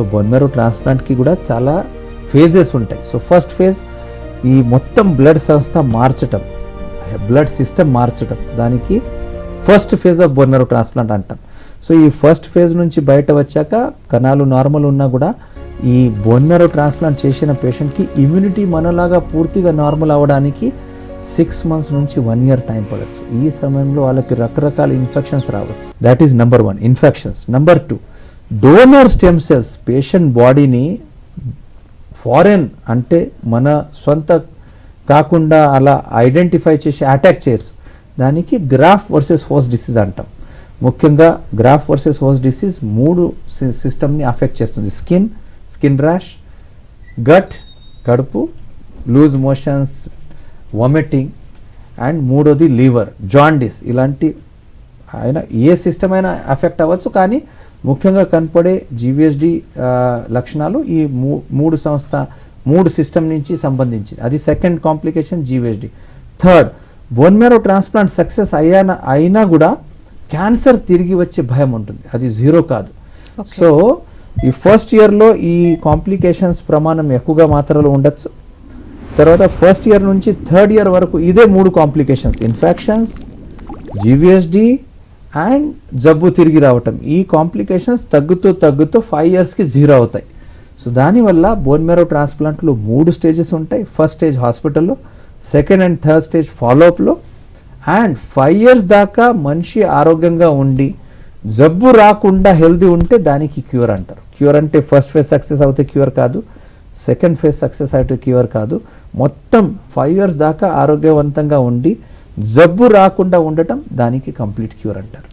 So bone marrow ట్రాన్స్ప్లాంట్కి కూడా చాలా phases ఉంటాయి. సో ఫస్ట్ ఫేజ్ ఈ మొత్తం బ్లడ్ సంస్థ మార్చటం, బ్లడ్ సిస్టమ్ మార్చటం, దానికి first phase of bone marrow transplant అంటాం. సో ఈ ఫస్ట్ ఫేజ్ నుంచి బయట వచ్చాక కణాలు నార్మల్ ఉన్నా కూడా ఈ బోన్ మ్యారో ట్రాన్స్ప్లాంట్ చేసిన పేషెంట్కి ఇమ్యూనిటీ మనలాగా పూర్తిగా నార్మల్ అవ్వడానికి 6 months నుంచి 1 year టైం పడవచ్చు. ఈ సమయంలో వాళ్ళకి రకరకాల ఇన్ఫెక్షన్స్ రావచ్చు. That is number 1 infections. Number 2 donor stem cells patient బాడీని ఫారెన్ అంటే మన సొంత కాకుండా అలా ఐడెంటిఫై చేసి అటాక్ చేయొచ్చు. దానికి గ్రాఫ్ట్ వర్సెస్ హోస్ట్ డిసీజ్ అంటాం. ముఖ్యంగా గ్రాఫ్ట్ వర్సెస్ హోస్ట్ డిసీజ్ 3 సిస్టమ్ని అఫెక్ట్ చేస్తుంది. స్కిన్ ర్యాష్, గట్ కడుపు, లూజ్ మోషన్స్, వామిటింగ్, అండ్ మూడోది లివర్, జాండిస్. ఇలాంటి అయినా ఏ సిస్టమ్ అయినా అఫెక్ట్ అవ్వచ్చు, కానీ ముఖ్యంగా కనపడే జీవీఎస్డి లక్షణాలు ఈ 3 సిస్టమ్ నుంచి సంబంధించి. అది second complication GVSD. Third, bone marrow transplant success అయినా కూడా క్యాన్సర్ తిరిగి వచ్చే భయం ఉంటుంది. అది 0 కాదు. సో ఈ ఫస్ట్ ఇయర్లో ఈ కాంప్లికేషన్స్ ప్రమాణం ఎక్కువగా మాత్రలో ఉండొచ్చు. తర్వాత ఫస్ట్ ఇయర్ నుంచి 3rd year వరకు ఇదే 3 కాంప్లికేషన్స్, ఇన్ఫెక్షన్స్, జీవీఎస్డి అండ్ జబ్బు తిరిగి రావటం. ఈ కాంప్లికేషన్స్ తగ్గుతూ 5 yearsకి 0 అవుతాయి. సో దానివల్ల బోన్ మ్యారో ట్రాన్స్ప్లాంట్లో 3 స్టేజెస్ ఉంటాయి. ఫస్ట్ స్టేజ్ హాస్పిటల్లో, సెకండ్ అండ్ థర్డ్ స్టేజ్ ఫాలోఅప్లో, అండ్ 5 years దాకా మనిషి ఆరోగ్యంగా ఉండి జబ్బు రాకుండా హెల్దీ ఉంటే దానికి క్యూర్ అంటారు. క్యూర్ అంటే ఫస్ట్ ఫేజ్ సక్సెస్ అవుతే క్యూర్ కాదు, సెకండ్ ఫేజ్ సక్సెస్ అయితే క్యూర్ కాదు, మొత్తం 5 years దాకా ఆరోగ్యవంతంగా ఉండి జబ్బు రాకుండా ఉండటం దానికి కంప్లీట్ క్యూర్ అంటారు.